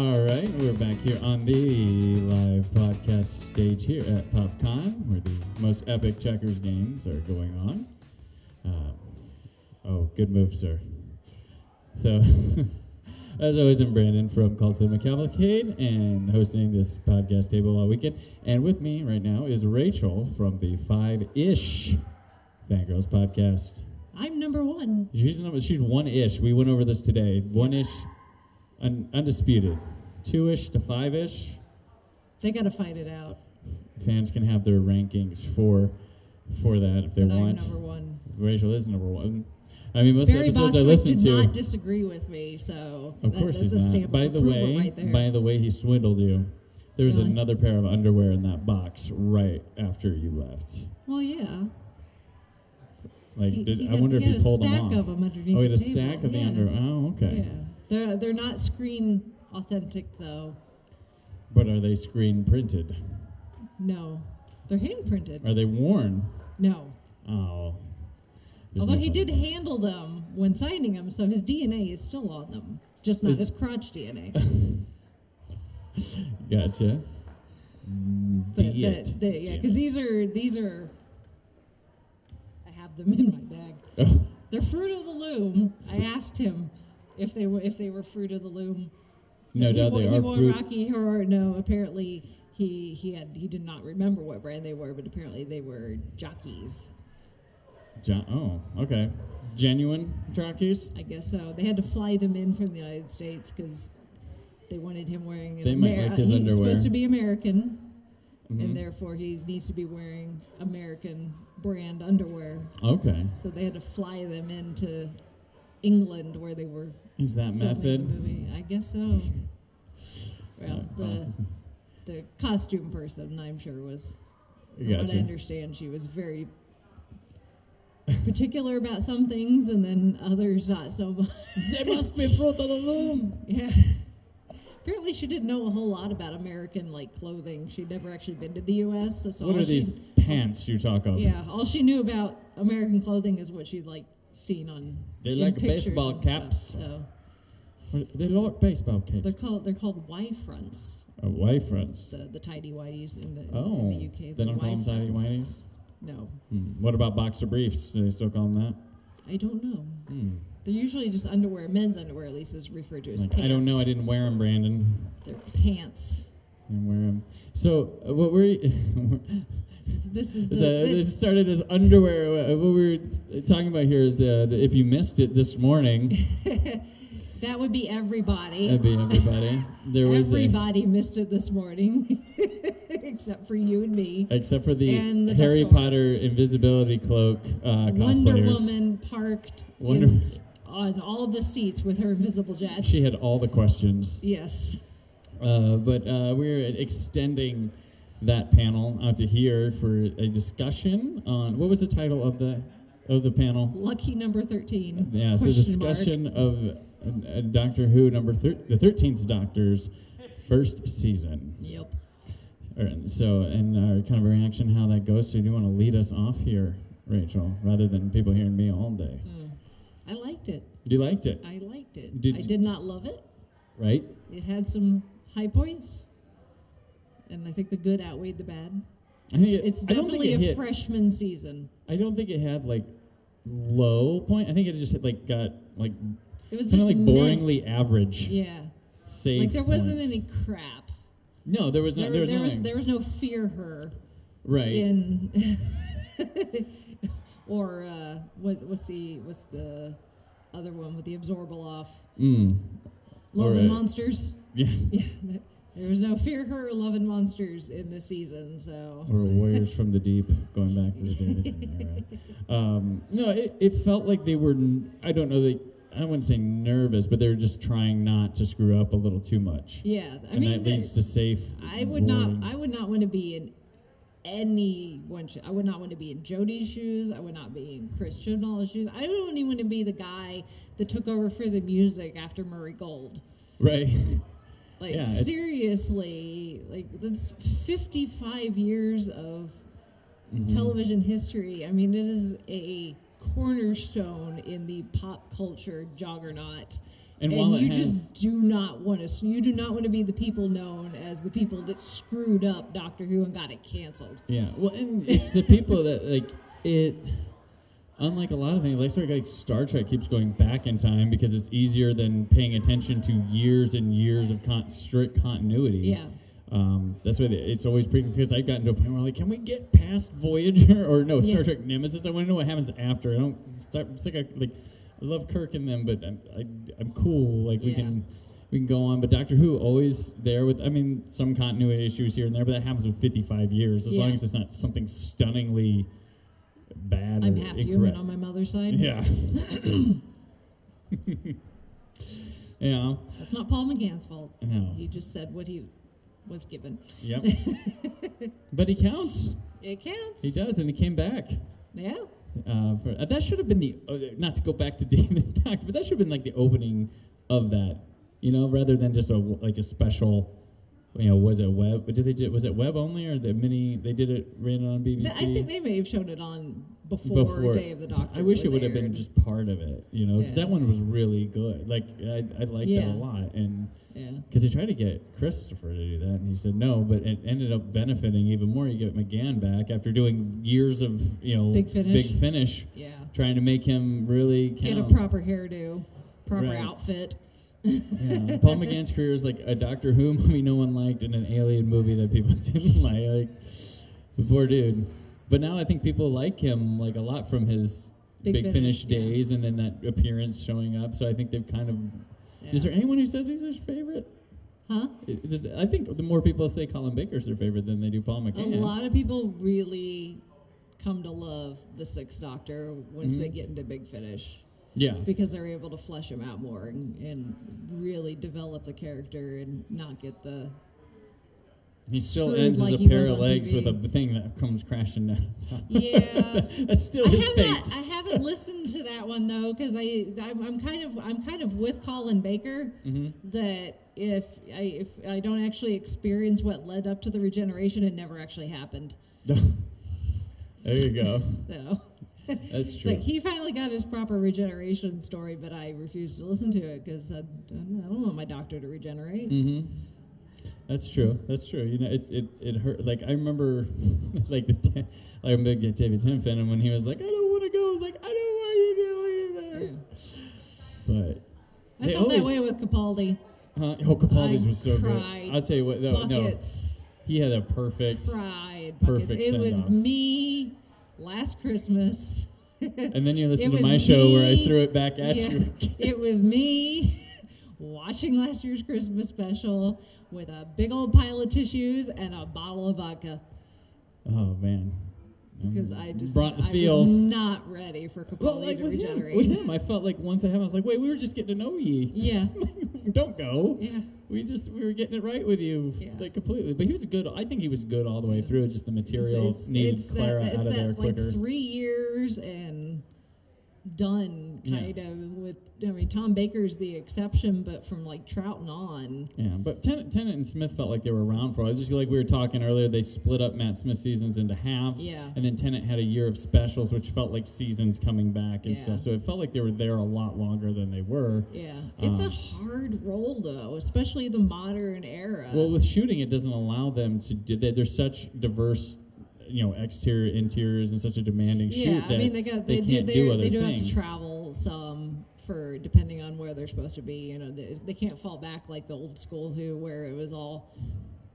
All right, we're back here on the live podcast stage here at PopCon, where the most epic checkers games are going on. Good move, sir. So, as always, I'm Brandon from Cinema Cavalcade and hosting this podcast table all weekend. And with me right now is Rachel from the 5-ish Fangirls podcast. I'm number one. She's one-ish. We went over this today. One-ish. Undisputed. 2-ish to 5-ish. They got to fight it out. Fans can have their rankings for that if they want. I'm number one. Rachel is number one. I mean, most Barry episodes Bostwick I listen did to. not disagree with me, so Of course that's he's a not. stamp of approval right there. By the way, he swindled you. There was Really? another pair of underwear in that box right after you left. Well, yeah. Like, I wonder if he pulled them off. He had a stack of them underneath he the had a table. stack of the underwear. Oh, okay. Yeah. They're not screen authentic, though. But are they screen printed? No. They're hand printed. Are they worn? No. Oh. Although he did handle them when signing them, so his DNA is still on them. Just not his crotch DNA. Gotcha. Yeah, because these are. I have them in my bag. Oh. They're Fruit of the Loom. I asked him if they were Fruit of the Loom. No doubt they are He wore Fruit. Rocky Horror. No, apparently he did not remember what brand they were, but apparently they were jockeys. Okay. Genuine jockeys? I guess so. They had to fly them in from the United States because they wanted him wearing They might like his he's underwear. supposed to be American, Mm-hmm. and therefore he needs to be wearing American brand underwear. Okay. So they had to fly them into England where they were Is that filming method? the movie. I guess so. Well, Awesome. the costume person, I'm sure, was, from Gotcha. what I understand, she was very particular about some things, and then others not so much. They must be Fruit of the Loom. Yeah. Apparently, she didn't know a whole lot about American clothing. She'd never actually been to the U.S. So What are these pants you talk of? Yeah, all she knew about American clothing is what she'd seen on. They in like pictures baseball and stuff, caps. so They like baseball caps. they're called Y fronts. Y fronts. The tidy whities in the UK. They don't call them tidy whities? No, What about boxer briefs? Do they still call them that? I don't know. They're usually just underwear. Men's underwear, at least, is referred to as pants. I don't know. I didn't wear them, Brandon. They're pants. I didn't wear them. So, what were you... This started as underwear. What we were talking about here is if you missed it this morning... That would be everybody. That'd be everybody. Everybody missed it this morning, except for you and me. Except for the And the Harry Duff Dog. Potter invisibility cloak cosplayers. Wonder Woman parked on all the seats with her invisible jet. She had all the questions. Yes. But we're extending that panel out to here for a discussion on what was the title of the panel? Lucky number 13. Yeah, so discussion of Doctor Who the 13th Doctor's first season. Yep. So, and our kind of reaction, how that goes. So, do you want to lead us off here, Rachel, rather than people hearing me all day? I liked it. You liked it? I liked it. I did not love it. Right? It had some high points, and I think the good outweighed the bad. It's definitely a freshman season. I don't think it had low point. I think it just got it was kind of just boringly average. Yeah. Safe. There wasn't any crap. No, there was not. There was no fear her. Right. In or what's the other one with the Absorbaloff? Love and Monsters. Yeah. Yeah. There was no fear her or Love and Monsters in this season, so. Or Warriors from the Deep, going back to the days. No, it felt like they were. I don't know. I wouldn't say nervous, but they were just trying not to screw up a little too much. Yeah, I mean, that leads to safe. I would not want to be in anyone's. I would not want to be in Jodie's shoes. I would not be in Chris Chibnall's shoes. I don't even want to be the guy that took over for the music after Murray Gold. Right. Seriously, that's 55 years of television history. I mean, it is a cornerstone in the pop culture juggernaut, And while it you has, just do not want to. You do not want to be the people known as the people that screwed up Doctor Who and got it canceled. yeah, well, and it's the people that like it. Unlike a lot of things, like Star Trek keeps going back in time because it's easier than paying attention to years and years of strict continuity. Yeah. That's why it's always pretty, because I've gotten to a point where like, can we get past Voyager or no Star Trek Nemesis? I want to know what happens after. I don't start. It's like I love Kirk and them, but I'm cool. Like we can go on. But Doctor Who always there with. I mean, some continuity issues here and there, but that happens with 55 years. As long as it's not something stunningly bad. I'm or half incorrect. human on my mother's side. Yeah. Yeah. That's not Paul McGann's fault. No. He just said what he was given. Yep. But he counts. It counts. He does, and he came back. Yeah. That should have been the not to go back to David Doctor, but that should have been like the opening of that, rather than just a special. Was it web? Was it web only or the mini? They did it ran on BBC. I think they may have shown it on before Day of the Doctor. I wish it would have aired. been just part of it, because that one was really good. Like I liked it a lot, and because they tried to get Christopher to do that, and he said no, but it ended up benefiting even more. You get McGann back after doing years of Big Finish, trying to make him really count. Get a proper hairdo, proper outfit. Yeah, Paul McGann's career is like a Doctor Who movie no one liked and an Alien movie that people didn't like. Like, poor dude. But now I think people like him like a lot from his Big Finish days and then that appearance showing up. So I think they've kind of. Yeah. Is there anyone who says he's their favorite? Huh? I think the more people say Colin Baker's their favorite than they do Paul McGann. A lot of people really come to love the Sixth Doctor once they get into Big Finish. Yeah. Because they're able to flesh him out more and really develop the character and not get the. He still ends as a pair of legs with a thing that comes crashing down. Yeah. That's still his fate. I haven't listened to that one though, because I'm kind of with Colin Baker that if I don't actually experience what led up to the regeneration, it never actually happened. There you go. So. That's true. Like he finally got his proper regeneration story, but I refused to listen to it because I don't want my doctor to regenerate. Mm-hmm. That's true. That's true. It hurt. Like I remember, like I'm a big David Tennant fan, and when he was like, "I don't want to go," I was like, "I don't want you to go either." Yeah. But I felt that way with Capaldi. Capaldi's was so good. I'd say what? No, he had a perfect It was send-off. me. Last Christmas. And then you listen to my show where I threw it back at you. It was me watching last year's Christmas special with a big old pile of tissues and a bottle of vodka. Oh, man. Because I feels. was not ready for Capaldi to regenerate. With him, I felt like once I happened, I was like, wait, we were just getting to know you. Yeah. Don't go. Yeah. We were getting it right with you, like completely. But he was good. I think he was good all the way through. Just the material needed Clara out of there quicker. Like 3 years and done kind of with. I mean, Tom Baker's the exception, but from like Troughton on. Yeah, but Tennant and Smith felt like they were around for a while. Just like we were talking earlier, they split up Matt Smith's seasons into halves. Yeah. And then Tennant had a year of specials, which felt like seasons coming back and stuff. So it felt like they were there a lot longer than they were. Yeah. It's a hard role, though, especially the modern era. Well, with shooting, it doesn't allow them to do that. There's such diverse, exterior, interiors, and such a demanding shoot that they can't do other things. They do have to travel some for depending on where they're supposed to be. They can't fall back like the old school Who, where it was all,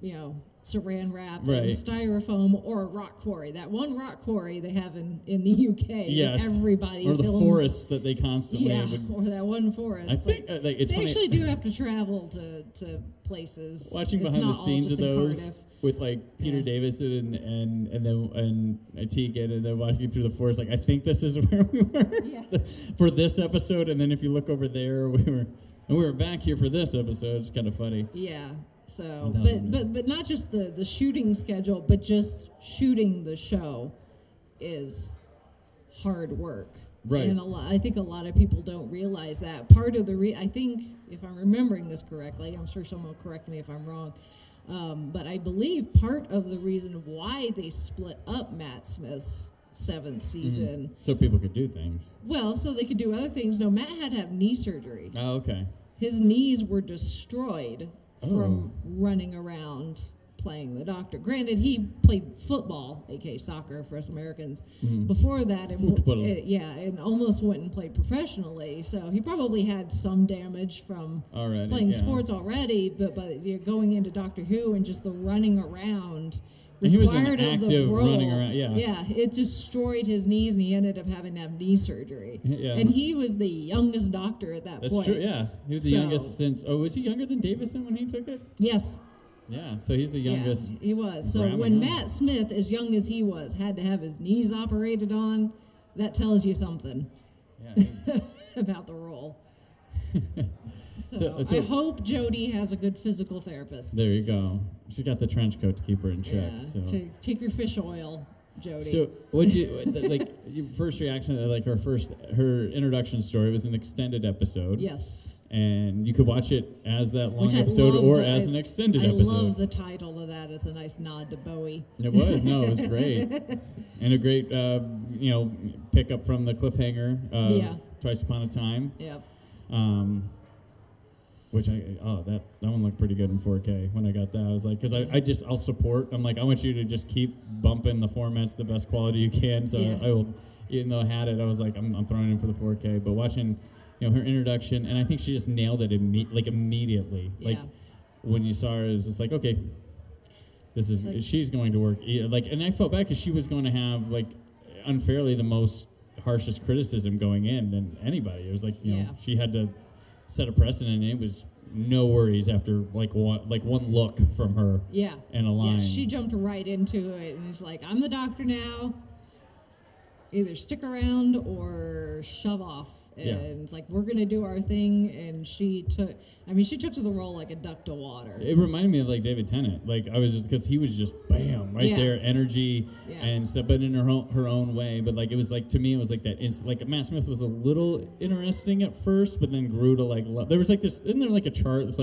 saran wrap and styrofoam or a rock quarry. That one rock quarry they have in the UK. Yes. Everybody or the films, forests that they constantly or that one forest. I think it's they funny. actually do have to travel to places. Watching it's behind the scenes of those Cardiff. with like Peter Davison and Tegan, and then walking through the forest. Like I think this is where we were for this episode, and then if you look over there, we were back here for this episode. It's kind of funny. Yeah. So, but not just the shooting schedule, but just shooting the show is hard work. Right. And I think a lot of people don't realize that. Part of the I think, if I'm remembering this correctly, I'm sure someone will correct me if I'm wrong, but I believe part of the reason why they split up Matt Smith's 7th season. So people could do things. Well, so they could do other things. No, Matt had to have knee surgery. Oh, okay. his knees were destroyed from running around playing the doctor. Granted, he played football, aka soccer for us Americans. Before that, and almost went and played professionally. So he probably had some damage from playing sports already. But you're going into Doctor Who and just the running around required of the role. Running around, it destroyed his knees, and he ended up having to have knee surgery. And he was the youngest doctor at that point. That's true. Yeah, he was the youngest since. Oh, was he younger than Davison when he took it? Yes. Yeah, so he's the youngest. Yeah, he was. So when Matt Smith, as young as he was, had to have his knees operated on, that tells you something about the role. So I hope Jodie has a good physical therapist. There you go. She's got the trench coat to keep her in check. Yeah, to take your fish oil, Jodie. So what'd you, like, your first reaction, like her introduction story was an extended episode. Yes. And you could watch it as that long episode or as an extended episode. I love the title of that. It's a nice nod to Bowie. It was. No, it was great. And a great, pick up from the cliffhanger of Twice Upon a Time. Yep. Which that one looked pretty good in 4K when I got that. I was like, because I'll support. I'm like, I want you to just keep bumping the formats the best quality you can. So I will, even though I had it, I was like, I'm throwing it in for the 4K. But watching, her introduction, and I think she just nailed it immediately. Like when you saw her, it was just like, okay, she's going to work. And I felt bad because she was going to have unfairly the most harshest criticism going in than anybody. It was like she had to set a precedent, and it was no worries after one look from her. Yeah. And a line. Yeah, she jumped right into it, and it's like, I'm the doctor now. Either stick around or shove off. And it's like, we're going to do our thing. And she took to the role like a duck to water. It reminded me of David Tennant. I was just, because he was just bam, there, energy and stuff, but in her own way. But it was to me, it was that Matt Smith was a little interesting at first, but then grew to there was this, isn't there a chart that's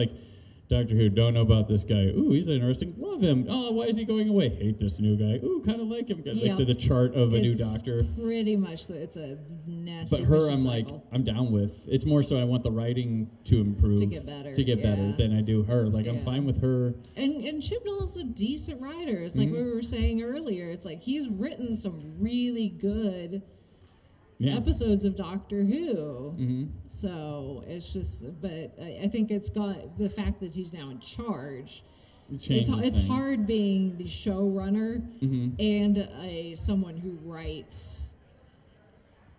Doctor Who, don't know about this guy. Ooh, he's interesting. Love him. Oh, why is he going away? Hate this new guy. Ooh, kind of like him. The chart of a new doctor. Pretty much, it's a nasty. But her, I'm cycle. I'm down with. It's more so I want the writing to improve. To get better. Better than I do her. I'm fine with her. And Chibnall's a decent writer. It's like we were saying earlier. It's like he's written some really good episodes of Doctor Who. So it's just, but I think it's got the fact that he's now in charge. It's hard being the showrunner and someone who writes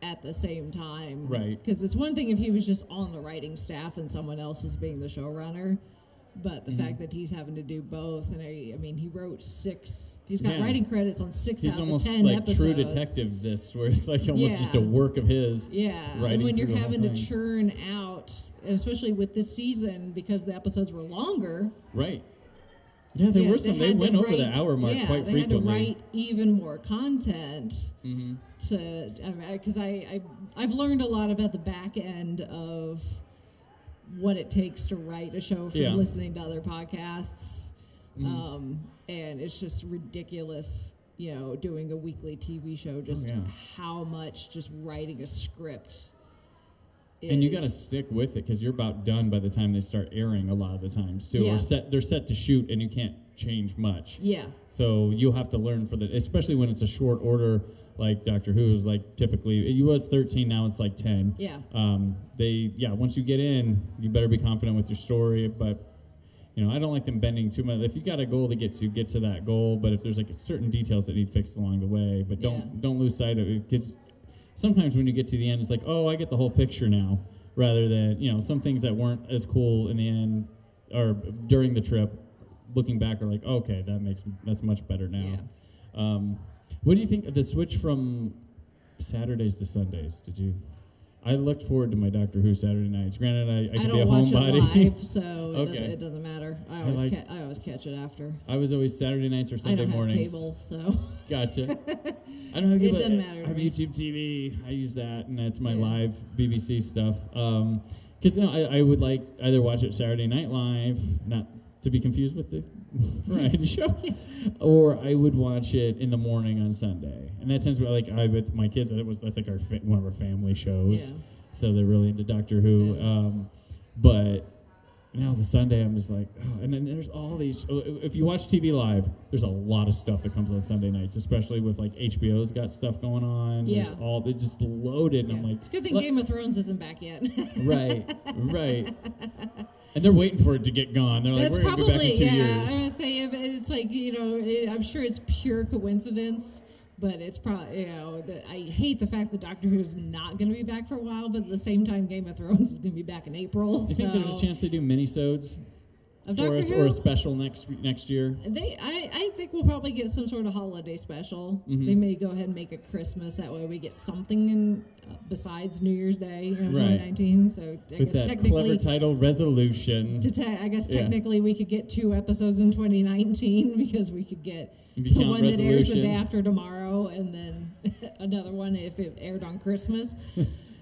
at the same time. Right. Because it's one thing if he was just on the writing staff and someone else was being the showrunner. But the fact that he's having to do both, and he wrote 6. He's got writing credits on 6 out of the 10 episodes. He's almost True Detective, where it's almost just a work of his. Yeah, and when you're having to churn out, and especially with this season, because the episodes were longer. Right. Yeah, there were some. They went over the hour mark quite frequently. They had to write even more content because I've learned a lot about the back end of what it takes to write a show from listening to other podcasts. And it's just ridiculous, doing a weekly TV show, just how much just writing a script is. And you got to stick with it because you're about done by the time they start airing a lot of the times, too. Yeah. Or they're set to shoot and you can't change much. Yeah. So you'll have to learn especially when it's a short order. Like Doctor Who is typically, it was 13, now it's 10. Yeah. Once you get in, you better be confident with your story. But, I don't like them bending too much. If you got a goal to get to that goal. But if there's certain details that need fixed along the way, but don't lose sight of it. Because sometimes when you get to the end, it's I get the whole picture now, rather than, some things that weren't as cool in the end or during the trip, looking back are okay, that's much better now. Yeah. What do you think of the switch from Saturdays to Sundays? I looked forward to my Doctor Who Saturday nights. Granted, I can be a homebody. I don't watch it live, so okay. it doesn't matter. I always catch it after. I was always Saturday nights or Sunday mornings. I don't have cable, so. Gotcha. I don't have cable. It doesn't matter. I have YouTube TV. I use that, and that's my live BBC stuff. Because I would either watch it Saturday Night Live, not to be confused with the variety show, or I would watch it in the morning on Sunday, and that tends to be with my kids. That's one of our family shows, so they're really into Doctor Who. But now the Sunday, I'm just like, oh. And then there's all these. If you watch TV Live, there's a lot of stuff that comes on Sunday nights, especially with like HBO's got stuff going on. Yeah. They're just loaded. And I'm like, it's a good thing Game of Thrones isn't back yet. Right. And they're waiting for it to get gone. They're like, That's we're going to be back in 2 years. I'm going to say it's like, I'm sure it's pure coincidence, but it's probably, I hate the fact that Doctor Who is not going to be back for a while, but at the same time, Game of Thrones is going to be back in April. Do you think there's a chance they do minisodes for us, or a special next year? I think we'll probably get some sort of holiday special. Mm-hmm. They may go ahead and make it Christmas. That way we get something in besides New Year's Day, 2019. So I with guess that clever title, Resolution. I guess technically we could get 2 episodes in 2019 because we could get the one that airs the day after tomorrow, and then another one if it aired on Christmas.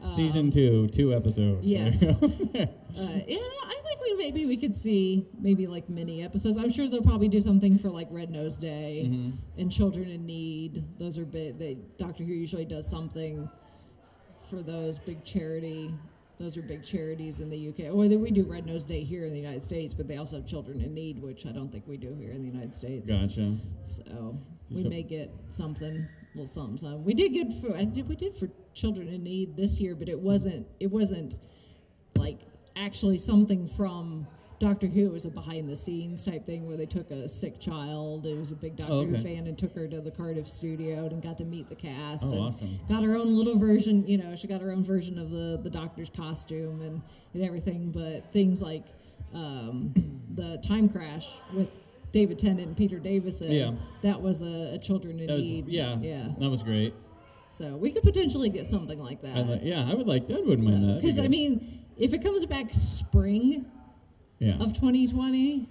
Season 2 episodes. Yes. I think maybe we could see maybe like mini episodes. I'm sure they'll probably do something for like Red Nose Day and Children in Need. Those are big. Doctor Who usually does something for those big charity. Those are big charities in the UK. Or we do Red Nose Day here in the United States, but they also have Children in Need, which I don't think we do here in the United States. Gotcha. So we may get something. Well, something. We did get we did for Children in Need this year, but it wasn't like actually something from Doctor Who. It was a behind the scenes type thing where they took a sick child. It was a big Doctor Who fan and took her to the Cardiff studio and got to meet the cast. Oh, and awesome. Got her own little version, she got her own version of the Doctor's costume and everything, but things like the time crash with David Tennant and Peter Davison. Yeah. That was a Children in Need. Yeah. That was great. So we could potentially get something like that. I would like that. I wouldn't mind that. Because, if it comes back spring of 2020,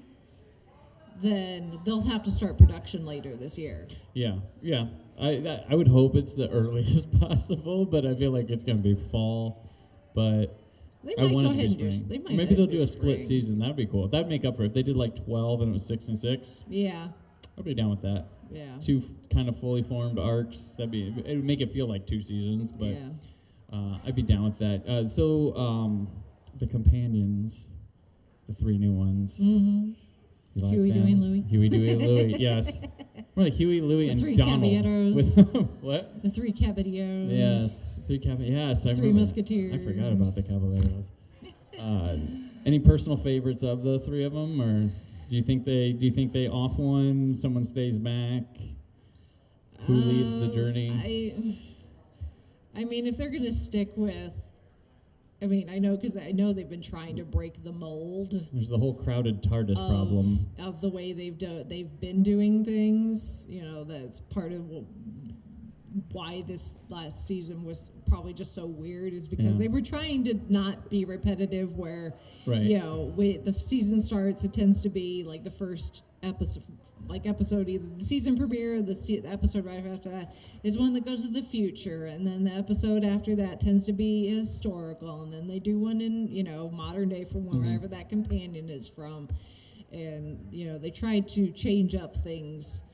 then they'll have to start production later this year. Yeah. I would hope it's the earliest possible, but I feel like it's going to be fall. But they might go ahead and do. Maybe they'll do a split season. That'd be cool. That'd make up for it. If they did like 12 and it was 6 and 6. Yeah. I'd be down with that. Yeah. 2 kind of fully formed arcs. It would make it feel like 2 seasons, but I'd be down with that. So the companions, the 3 new ones. Mm-hmm. You like Huey, them? Dewey, and Louie. Huey, Dewey, and Louie. Yes. We're like Huey, Louie, the and 3 Donald. Caballeros. What? The 3 Caballeros. Yes. 3 Caballeros. Yes. 3 Musketeers. I forgot about the Caballeros. Any personal favorites of the 3 of them, or do you think they off one? Someone stays back. Who leads the journey? I mean, if they're going to stick with, I know they've been trying to break the mold. There's the whole crowded TARDIS problem of the way they've been doing things. That's part of why this last season was probably just so weird, is because they were trying to not be repetitive. Where the season starts, it tends to be like the first episode, either the season premiere or the episode right after that is one that goes to the future, and then the episode after that tends to be historical, and then they do one in modern day from wherever that companion is from, and they tried to change up things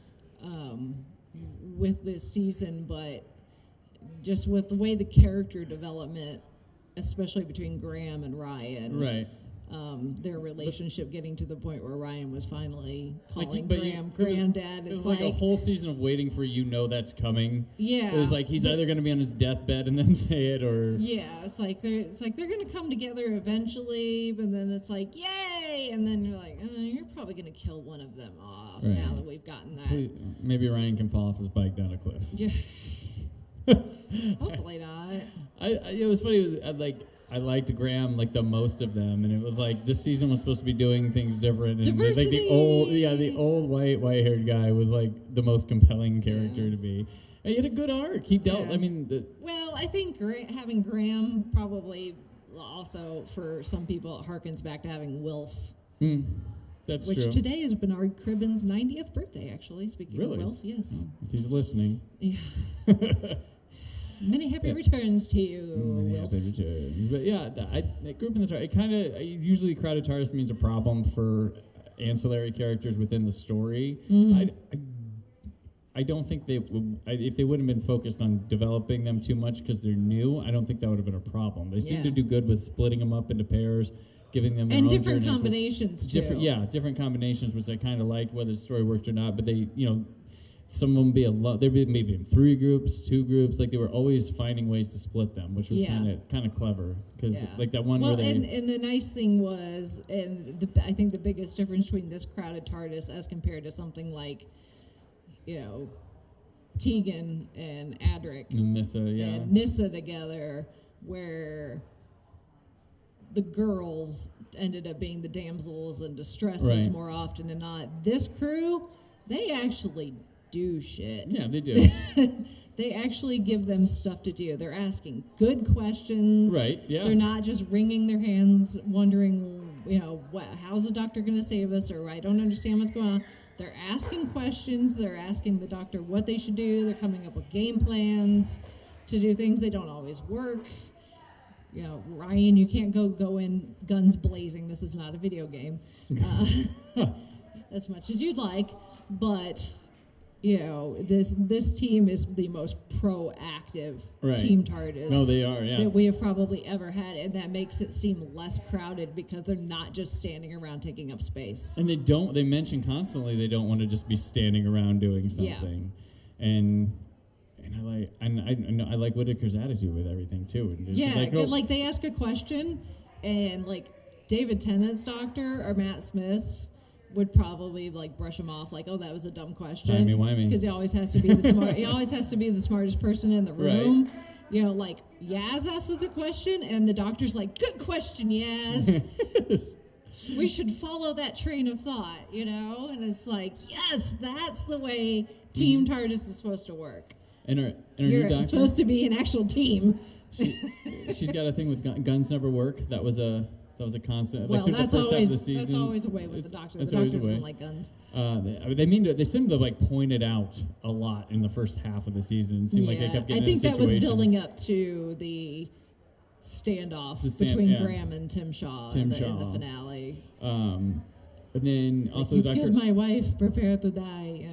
with this season, but just with the way the character development, especially between Graham and Ryan, right. Their relationship getting to the point where Ryan was finally calling Graham granddad. It was like a whole season of waiting for that's coming. Yeah, it was like he's either going to be on his deathbed and then say it, or it's like they're going to come together eventually, but then it's like yay, and then you're like, you're probably going to kill one of them off now that we've gotten that. Maybe Ryan can fall off his bike down a cliff. Yeah, hopefully not. It was funny. I liked Graham the most of them, and it was like this season was supposed to be doing things different. And diversity. The old white-haired guy was the most compelling character to be. And he had a good arc. He dealt. Well, I think having Graham probably also for some people it harkens back to having Wilf. That's true. Which today is Bernard Cribben's 90th birthday. Actually, speaking of Wilf, yes. Oh, if he's listening. Yeah. Many happy returns to you, Many Wilf. happy returns. But yeah, I grew up in the TARDIS. Usually crowded TARDIS means a problem for ancillary characters within the story. Mm-hmm. I don't think they would, if they wouldn't have been focused on developing them too much because they're new, I don't think that would have been a problem. They seem to do good with splitting them up into pairs, giving them their and own different journeys with combinations too. different combinations, which I kind of liked, whether the story worked or not. But they, some of them be they'd be maybe in 3 groups, 2 groups. Like they were always finding ways to split them, which was kind of clever. Because like that one where they and the nice thing was, I think the biggest difference between this crowded TARDIS as compared to something like, Tegan and Adric and Nyssa together, where the girls ended up being the damsels in distresses more often than not. This crew, they actually do shit. Yeah, they do. They actually give them stuff to do. They're asking good questions. Right, yeah. They're not just wringing their hands wondering, how's the doctor going to save us, or I don't understand what's going on. They're asking questions. They're asking the doctor what they should do. They're coming up with game plans to do things. They don't always work. Ryan, you can't go in guns blazing. This is not a video game. As much as you'd like, but this team is the most proactive team TARDIS. No, they are, that we have probably ever had, and that makes it seem less crowded because they're not just standing around taking up space. And they mention constantly they don't want to just be standing around doing something. Yeah. And I like Whittaker's attitude with everything too. And like they ask a question, and like David Tennant's doctor or Matt Smith's would probably like brush him off, like, "Oh, that was a dumb question," because he always has to be the smartest person in the room. Right. Like Yaz asks a question, and the doctor's like, "Good question, Yaz." We should follow that train of thought, and it's like, yes, that's the way Team TARDIS is supposed to work. And her You're new doctor, supposed to be an actual team. She's got a thing with guns never work. That was a constant. Well, like, that's always a way with the doctor. The doctor doesn't like guns. They seem to like point it out a lot in the first half of the season. It seemed like they kept getting I think in that was situations. building up to the standoff between Graham and Tim Shaw in the finale. And then also you the doctor killed my wife. Prepare to die.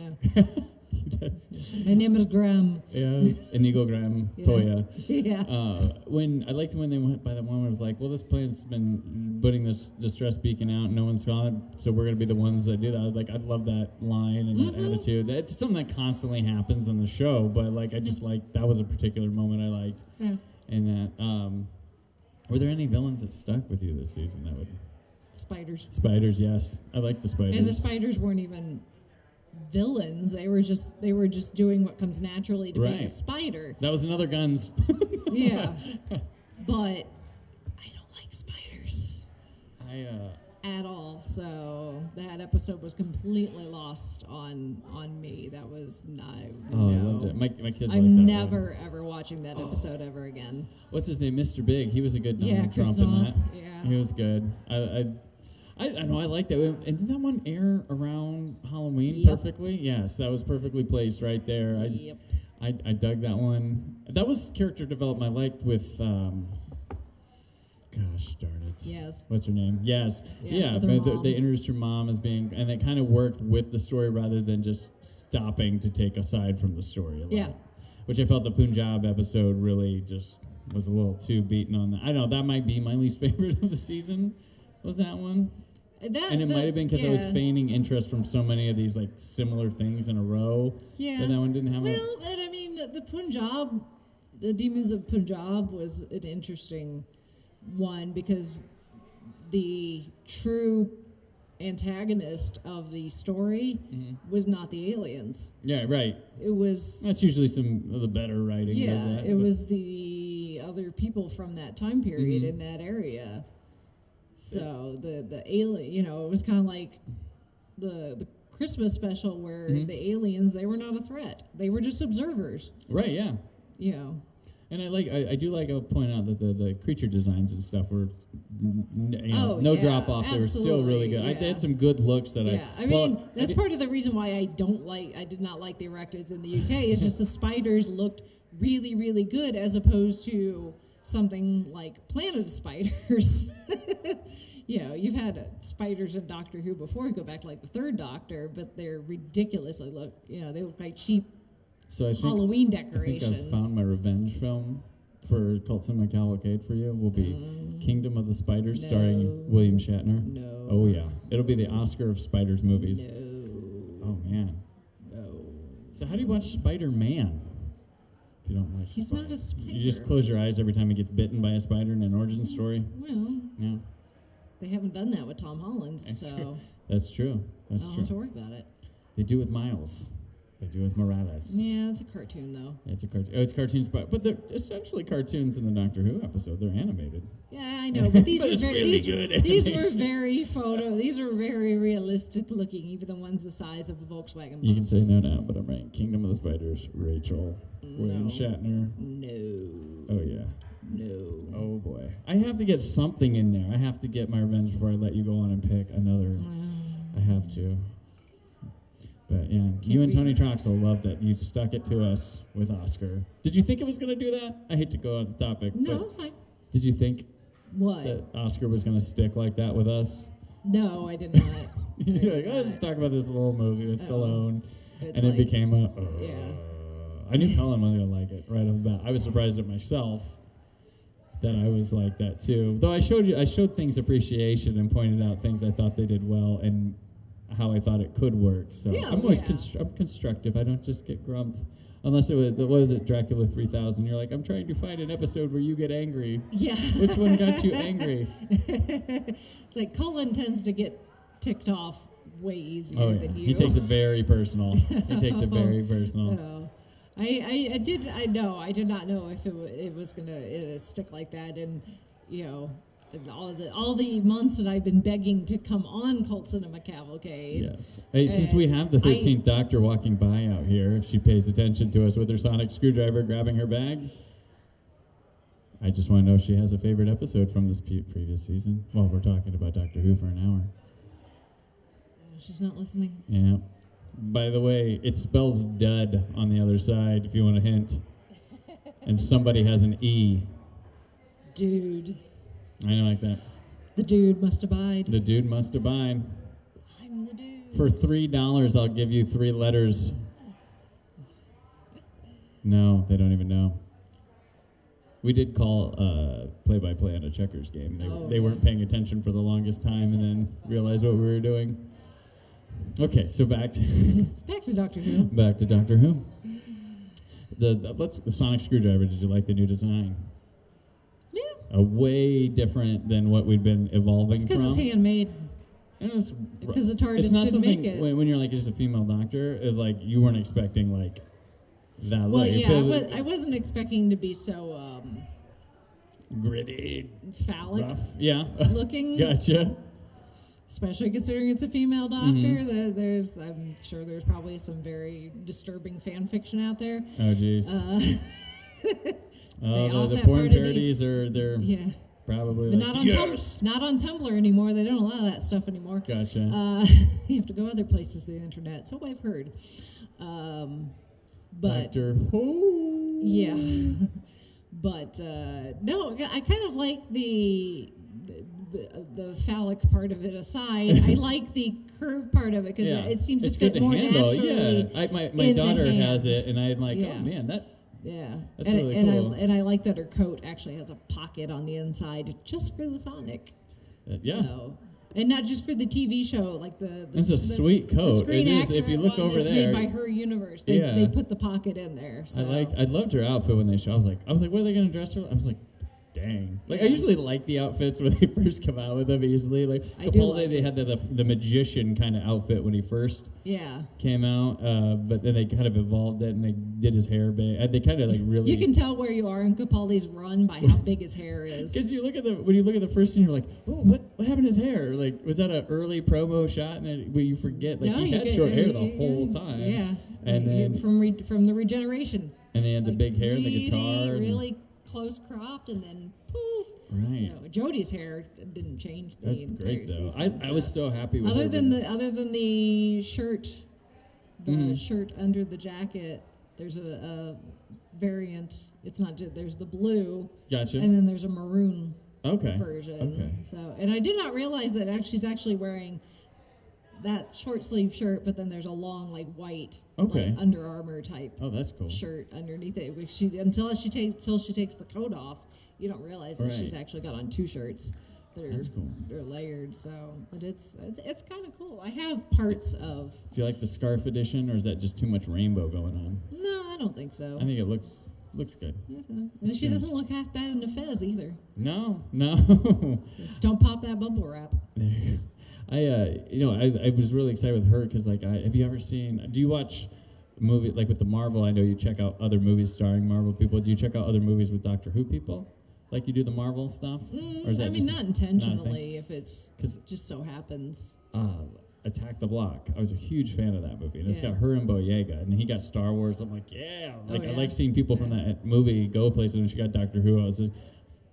My name is Graham. Yeah, Inigo Graham Toya. Yeah. I liked when they went by that one where it was like, well, this planet's been putting this distress beacon out, and no one's gone it, so we're gonna be the ones that do that. I love that line and that attitude. It's something that constantly happens on the show, but I just that was a particular moment I liked. Yeah. And that were there any villains that stuck with you this season that would? Spiders, yes. I like the spiders. And the spiders weren't even villains. They were just doing what comes naturally to being a spider. That was another guns. Yeah. But I don't like spiders. At all. So that episode was completely lost on me. That was not. I loved it. My kids. I'm never ever watching that episode ever again. What's his name? Mr. Big. He was a good Donald Trump in that. Yeah. He was good. I know. I like that. And did that one air around Halloween perfectly? Yes, that was perfectly placed right there. I dug that one. That was character development I liked with. Gosh darn it. Yes. What's her name? Yes. Yeah. They introduced her mom as being, and it kind of worked with the story rather than just stopping to take a side from the story a lot. Yeah. Which I felt the Punjab episode really just was a little too beaten on that. I don't know. That might be my least favorite of the season. Was that one? And it might have been because I was feigning interest from so many of these similar things in a row. Yeah. That one didn't have. Well, but I mean, the Punjab, the Demons of Punjab was an interesting one because the true antagonist of the story was not the aliens. Yeah, right. It was. That's usually some of the better writing. Yeah, it was the other people from that time period in that area. So the alien, it was kind of like the Christmas special where the aliens, they were not a threat. They were just observers. Right, yeah. And I do like, I'll point out that the creature designs and stuff were, no drop off. They were still really good. Yeah. They had some good looks that that's part of the reason why I did not like the Erectids in the UK. It's just the spiders looked really, really good as opposed to something like Planet of Spiders. You've had spiders in Doctor Who before. You go back to the third Doctor, but they're ridiculously they look like cheap Halloween decorations. I think I've found my revenge film. for called Cinema Cavalcade for you will be Kingdom of the Spiders, No. starring William Shatner. No. Oh yeah, it'll be the Oscar of Spiders movies. No. Oh man. No. So how do you watch Spider-Man? If you don't watch, He's not a spider. You just close your eyes every time he gets bitten by a spider in an origin story. Well, Yeah, they haven't done that with Tom Holland, That's so true. That's true. I That's don't true. have to worry about it. They do with Miles. They do with Morales. Yeah, it's a cartoon though. It's a cartoon. Oh, it's cartoons, but they're essentially cartoons in the Doctor Who episode. They're animated. Yeah, I know, but these But were it's very really good these were animation. very These were very realistic looking, even the ones the size of a Volkswagen bus. You can say no now, but I'm right. Kingdom of the Spiders, Rachel, William No. Shatner. No. Oh yeah. No. Oh boy. I have to get something in there. I have to get my revenge before I let you go on and pick another. I have to. But yeah, you and Tony Troxel love that you stuck it to us with Oscar. Did you think it was going to do that? I hate to go on the topic. No, but it's fine. did you think What? that Oscar was going to stick like that with us? No, I did not. You're like, let's just talk about this little movie with Stallone. It's And it like- became a. Yeah. I knew Colin wasn't going to like it right off the bat. I was surprised at myself that I was like that too. Though I showed things appreciation and pointed out things I thought they did well and how I thought it could work. So Yeah, I'm always yeah. I'm constructive. I don't just get grumps. Unless it was, what was it, Dracula 3000? You're like, I'm trying to find an episode where you get angry. Yeah. Which one got you angry? It's like Colin tends to get ticked off way easier Oh, yeah. than you. He takes it very personal. He takes it very personal. Oh. I did not know if it was gonna stick like that, and you know, all the months that I've been begging to come on Cult Cinema Cavalcade. Yes. Hey, since we have the 13th Doctor walking by out here, if she pays attention to us with her sonic screwdriver grabbing her bag, I just want to know if she has a favorite episode from this previous season. Well, we're talking about Doctor Who for an hour. She's not listening. Yeah. By the way, it spells dud on the other side, if you want a hint. And somebody has an E. Dude. I don't like that. The dude must abide. The dude must abide. I'm the dude. For $3, I'll give you 3 letters. No, they don't even know. We did call play-by-play on a checkers game. They weren't paying attention for the longest time and then realized what we were doing. Okay, so back to It's back to Doctor Who. back to Doctor Who. The sonic screwdriver. Did you like the new design? Yeah. Way different than what we'd been evolving It's from. because it's handmade. Because the TARDIS It's not didn't make something it. when you're like just a female doctor. It's like you weren't expecting like that. Well, look. It yeah, feels I wasn't expecting to be so gritty, phallic rough. Yeah, looking. Gotcha. Especially considering it's a female doctor. Mhm. I'm sure there's probably some very disturbing fan fiction out there. Oh, jeez. Stay off the that porn part of the- parodies are Yeah. probably But like, not on yes. not on Tumblr anymore. They don't allow that stuff anymore. Gotcha. You have to go other places on the internet. So I've heard. But Doctor Who. yeah. But no, I kind of like the phallic part of it aside. I like the curved part of it because it seems it's to fit good to more handle. naturally. Yeah, my in the daughter has hand. it, and I'm like, Yeah. oh man, that. Yeah, That's and, really and cool. I like that her coat actually has a pocket on the inside just for the Sonic. Yeah. So, and not just for the TV show, like It's a sweet coat. The Screen It is. If you Actor look one over that's there, made by her universe. They put the pocket in there. So. I loved her outfit when they showed. I was like, what are they gonna dress her? I was like, dang. Like I Yeah. usually like the outfits when they first come out with them easily. Like I do Capaldi, like they it. had the magician kind of outfit when he first Yeah. came out, but then they kind of evolved it and they did his hair big. They kind of like really. You can tell where you are in Capaldi's run by how big his hair is. Because when you look at the first scene, you're like, oh, what happened to his hair? Like, was that an early promo shot? And then where you forget, like No, he you had get- short hair the you- whole time. Yeah. And then from the regeneration. and they had the Like, big hair and the really, guitar. Really close cropped, and then poof. Right. You know, Jodie's hair didn't change the That's entire great though. season. I was so happy with other her than being- the shirt, Mhm. shirt under the jacket. There's a variant. It's not just there's the blue, Gotcha. and then there's a maroon Okay. version. Okay. So, and I did not realize that she's actually wearing that short sleeve shirt, but then there's a long like white Okay. like Under Armour type Oh, that's cool. shirt underneath it. Which until she takes the coat off, you don't realize that she's Right. actually got on 2 shirts. That's cool. They're layered, so but it's kind of cool. I have parts of. Do you like the scarf edition, or is that just too much rainbow going on? No, I don't think so. I think it looks good. And she doesn't look half bad in the fez either. No. Just don't pop that bubble wrap. I was really excited with her because, like, have you ever seen? Do you watch movie like with the Marvel? I know you check out other movies starring Marvel people. Do you check out other movies with Doctor Who people, like you do the Marvel stuff? Or is that not intentionally. not if it's 'Cause- just so happens. Attack the Block. I was a huge fan of that movie, and it's Yeah. got her and Boyega, and he got Star Wars. I'm like, yeah, I yeah. like seeing people from that movie go places. And she got Doctor Who. I was just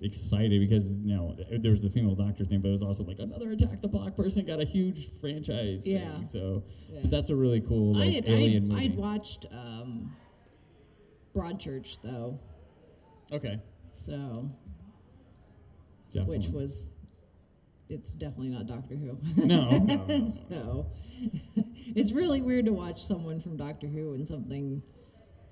excited because there was the female Doctor thing, but it was also like another Attack the Block person got a huge franchise thing. So, but that's a really cool alien movie. I'd watched Broadchurch though. Okay. So, Definitely. which was. It's definitely not Doctor Who. No. So, it's really weird to watch someone from Doctor Who and something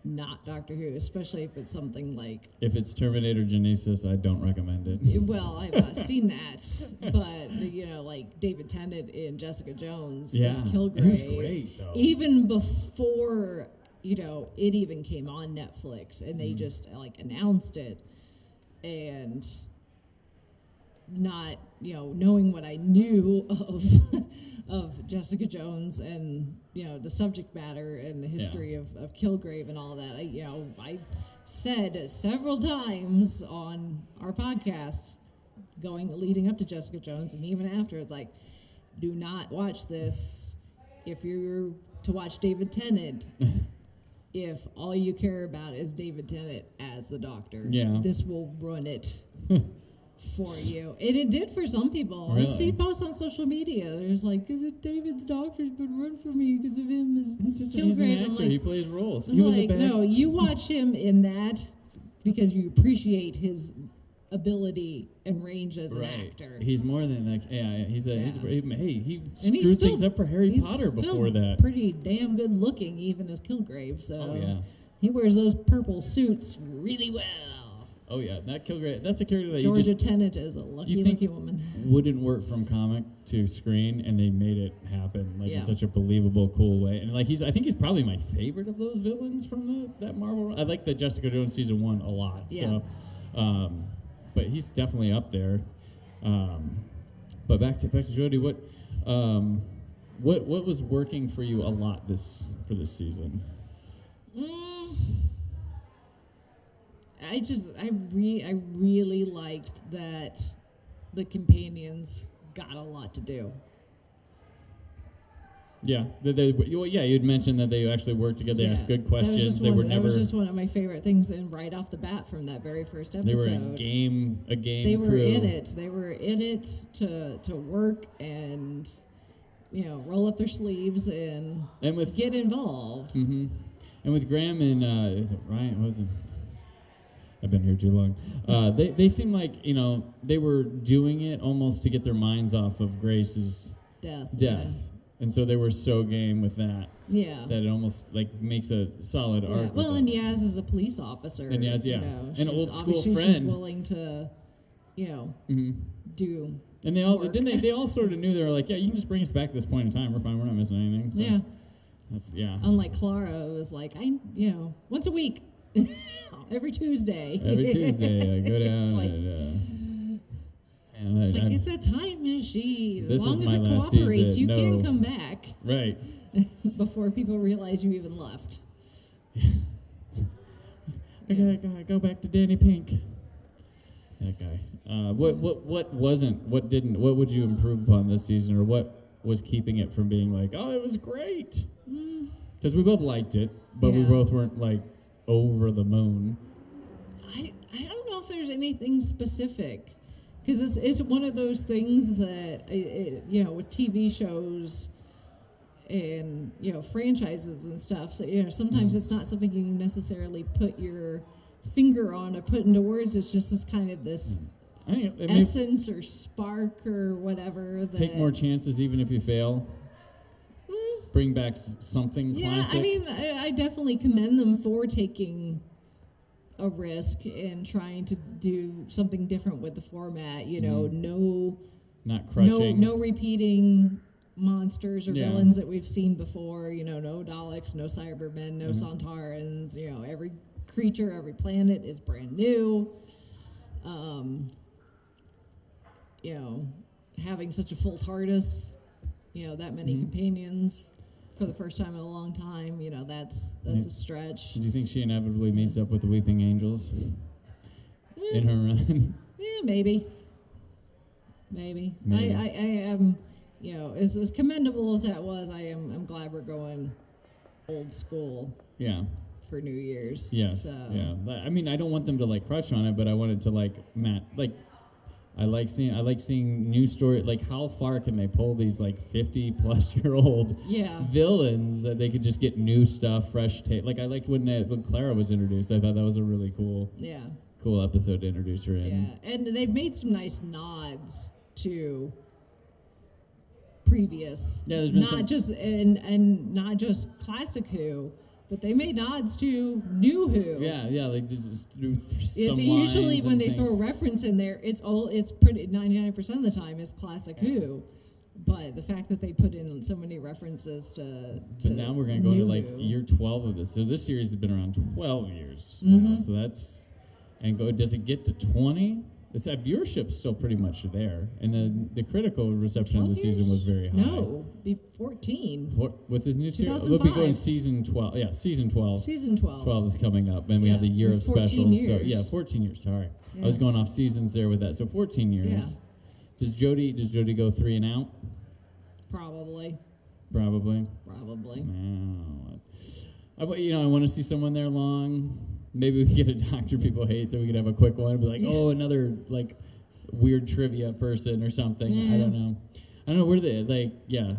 not Doctor Who, especially if it's something like. If it's Terminator Genesis, I don't recommend it. Well, I've not seen that, but like David Tennant in Jessica Jones as Kilgrave. It was great though. Even before it even came on Netflix, and they just like announced it, and. Not knowing what I knew of Jessica Jones and the subject matter and the history of Kilgrave and all that. I said several times on our podcast leading up to Jessica Jones and even after, it's like, do not watch this if you're to watch David Tennant. If all you care about is David Tennant as the Doctor, this will ruin it. For you. And it did for some people. Really? I see posts on social media. There's like, David's Doctor's been run for me because of him as He's an actor. Like, he plays roles. He was no, you watch him in that because you appreciate his ability and range as an actor. He's more than like, he screwed still, things up for Harry Potter before that. Pretty damn good looking even as Kilgrave. So he wears those purple suits really well. Oh yeah, that Kilgrave. That's a character that Georgia Tennant is a lucky woman. Wouldn't work from comic to screen, and they made it happen in such a believable, cool way. And I think he's probably my favorite of those villains from that Marvel. I like the Jessica Jones season 1 a lot. Yeah. So, but he's definitely up there. But back to Jodie, what was working for you a lot for this season? I really liked that the companions got a lot to do. Yeah, you'd mentioned that they actually worked together. They asked good questions. That was just one of my favorite things, and right off the bat from that very first episode, they were a game. They crew. were in it. They were in it to work and roll up their sleeves and get involved. Mm-hmm. And with Graham and is it Ryan? Was it? I've been here too long. They seem like they were doing it almost to get their minds off of Grace's death. Yeah. And so they were so game with that. Yeah. That it almost makes a solid arc. Well, and Yaz is a police officer. And Yaz, an old school friend. She's willing to, do. And they all they all sort of knew. They were like, you can just bring us back to this point in time. We're fine. We're not missing anything. So Unlike Clara, it was like once a week. Every Tuesday. Every Tuesday, go down. It's that time machine. As long as it cooperates, you can come back. Right. Before people realize you even left. I gotta go back to Danny Pink. That guy. What would you improve upon this season, or what was keeping it from being like, it was great? Because we both liked it, but we both weren't like over the moon. I don't know if there's anything specific, because it's one of those things that with TV shows and franchises and stuff. So sometimes it's not something you can necessarily put your finger on or put into words. It's just this kind of this essence or spark or whatever. Take more chances even if you fail. bring back something classic. I mean, I definitely commend them for taking a risk and trying to do something different with the format. You know, not crutching. no repeating monsters or villains that we've seen before. You know, no Daleks, no Cybermen, no Sontarans. You know, every creature, every planet is brand new. You know, having such a full TARDIS, you know, that many companions for the first time in a long time, you know, that's a stretch. Do you think she inevitably meets up with the Weeping Angels in her run? Yeah, maybe. I am, you know, as commendable as that was, I'm glad we're going old school. Yeah. For New Year's. Yes. So. Yeah. I mean, I don't want them to like crutch on it, but I wanted to I like seeing new story. Like, how far can they pull these like 50-plus-year-old villains that they could just get new stuff, fresh take? Like, I liked when Clara was introduced. I thought that was a really cool episode to introduce her in. Yeah, and they've made some nice nods to previous. Yeah, there's been not just classic Who. But they made nods to new Who. Yeah, like just through some it's usually when they throw a reference in there, it's pretty 99% of the time it's classic Who. But the fact that they put in so many references to but now we're gonna go to like Who. year 12 of this. So this series has been around 12 years now. So that's does it get to 20? It's that viewership's still pretty much there, and the critical reception of the season was very high. No, be 14. With this new series, 2005. we'll be going season 12. Yeah, season 12. Season 12. 12 is coming up, and we have the year of 14 specials. years. So yeah, 14 years. Sorry, Yeah. I was going off seasons there with that. So 14 years. Yeah. Does Jodie go 3 and out? Probably. Probably. No. I want to see someone there long. Maybe we could get a doctor people hate, so we could have a quick one and be like, oh, another like weird trivia person or something. Yeah. I don't know. Where they like? Yeah.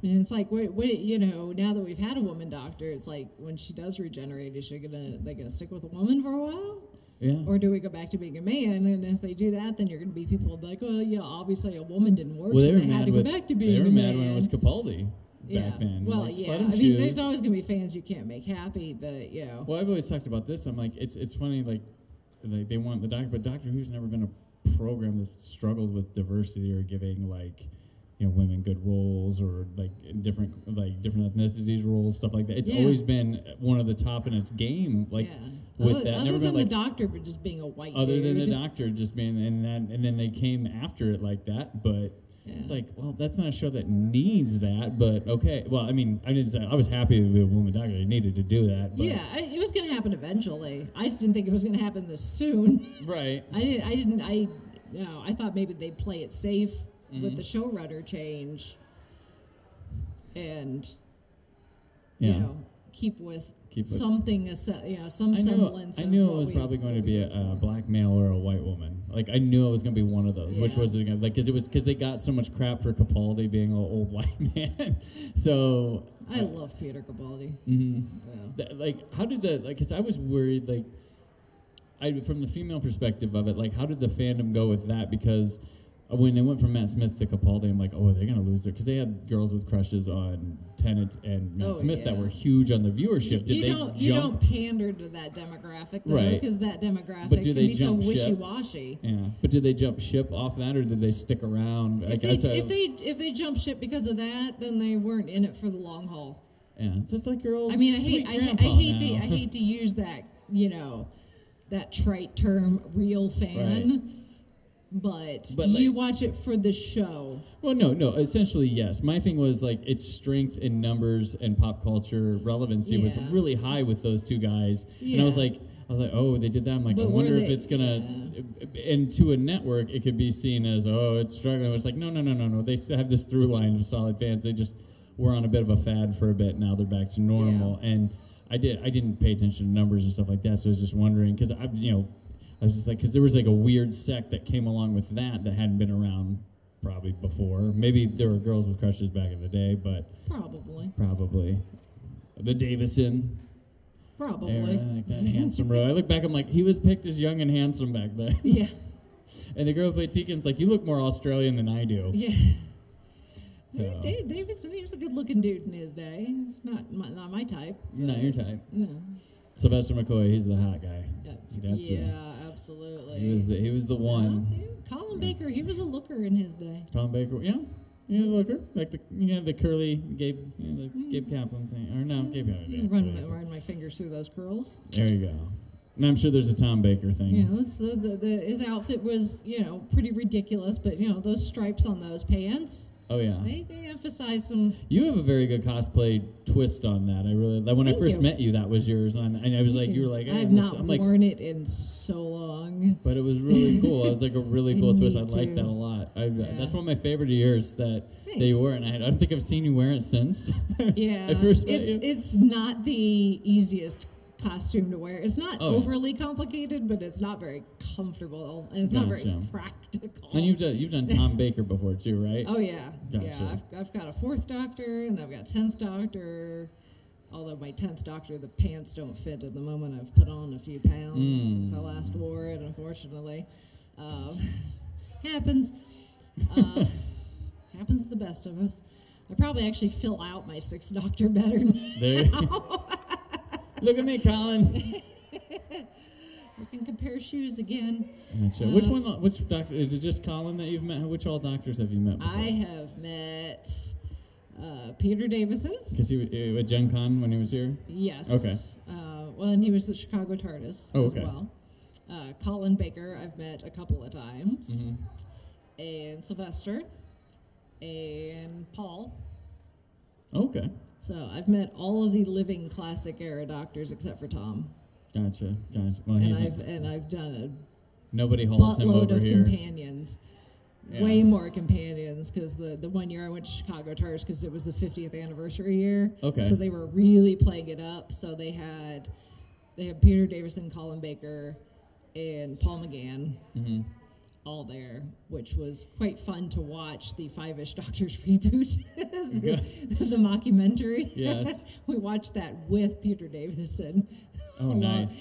And it's like, wait, you know, now that we've had a woman doctor, it's like when she does regenerate, is they gonna stick with a woman for a while? Yeah. Or do we go back to being a man? And if they do that, then you're going to be people like, oh, yeah, obviously a woman didn't work, so they had to go back to being a man. They were mad when it was Capaldi back then. Well, like, yeah. I mean, there's always going to be fans you can't make happy, but, you know. Well, I've always talked about this. I'm like, it's funny, like they want the Doctor, but Doctor Who's never been a program that's struggled with diversity or giving, like, you know, women good roles or like different ethnicities roles, stuff like that. It's always been one of the top in its game, like with that. Other never than been, the Doctor, but just being a white other dude. than the Doctor just being and then they came after it like that. But it's like, well, that's not a show that needs that. But okay, well, I mean, I didn't say I was happy with a woman Doctor. They needed to do that. But it was going to happen eventually. I just didn't think it was going to happen this soon. Right. I thought maybe they'd play it safe with the showrunner change, and you know, keep with something, some semblance. I knew it was probably going to be a black male or a white woman. Like I knew it was going to be one of those. Which was like because they got so much crap for Capaldi being an old white man. So I love Peter Capaldi. Like how did because I was worried from the female perspective of it, like how did the fandom go with that? Because when they went from Matt Smith to Capaldi, I'm like, oh, they're going to lose it. Because they had girls with crushes on Tennant and Matt Smith that were huge on the viewership. You don't pander to that demographic, though, because that demographic can be so wishy-washy. Yeah, but did they jump ship off that, or did they stick around? If they jump ship because of that, then they weren't in it for the long haul. Yeah, just like your old. I mean, I hate to use that, that trite term, real fan. Right. But you watch it for the show. Well, no. Essentially, yes. My thing was like its strength in numbers and pop culture relevancy was really high with those two guys, and I was like, oh, they did that. I'm like, I wonder if it's gonna. And to a network, it could be seen as, oh, it's struggling. It's like, no. They still have this through line of solid fans. They just were on a bit of a fad for a bit. Now they're back to normal, and I didn't pay attention to numbers and stuff like that. So I was just wondering because I was just like, because there was like a weird sect that came along with that hadn't been around probably before. Maybe there were girls with crushes back in the day, but probably the Davison. Probably era, like that handsome row. I look back, I'm like, he was picked as young and handsome back then. Yeah. And the girl who played Tegan's like, you look more Australian than I do. Yeah. So. Davidson, he was a good-looking dude in his day. Not my type. Not your type. No. Sylvester McCoy, he's the hot guy. Absolutely. He was the one. Colin Baker, he was a looker in his day. Colin Baker, yeah, looker, like the curly Gabe Kaplan thing, or no, Gabe Kaplan. Run my fingers through those curls. There you go. And I'm sure there's a Tom Baker thing. Yeah, his outfit was pretty ridiculous, but those stripes on those pants. Oh yeah. They emphasize some. You have a very good cosplay twist on that. I really when I first met you, that was yours, and I was like, you were like, hey, I've not worn it in so long. But it was really cool. It was like a really cool twist. I liked that a lot. That's one of my favorite of yours that you wore, and I don't think I've seen you wear it since. Yeah, I first met you. It's not the easiest costume to wear. It's not overly complicated, but it's not very comfortable, and it's not very practical. And you've done Tom Baker before too, right? Oh yeah, Gotcha. yeah. I've got a 4th Doctor, and I've got 10th Doctor. Although my 10th Doctor, the pants don't fit at the moment. I've put on a few pounds since I last wore it. Unfortunately, happens. Happens to the best of us. I probably actually fill out my 6th Doctor better now. Look at me, Colin. We can compare shoes again. Gotcha. Which doctor? Is it just Colin that you've met? Which all doctors have you met before? I have met Peter Davison. Because he was at Gen Con when he was here? Yes. Okay. And he was at Chicago TARDIS as okay. well. Colin Baker I've met a couple of times. Mm-hmm. And Sylvester. And Paul. Okay. So I've met all of the living classic era doctors except for Tom. Gotcha. Well, I've done nobody hauls him over buttload of here. companions. Yeah. Way more companions, because the one year I went to Chicago TARDIS because it was the 50th anniversary year. Okay. So they were really playing it up. So they had Peter Davison, Colin Baker, and Paul McGann. Mm-hmm. All there, which was quite fun to watch the 5-ish Doctors reboot, the mockumentary. Yes. We watched that with Peter Davison. Oh, nice.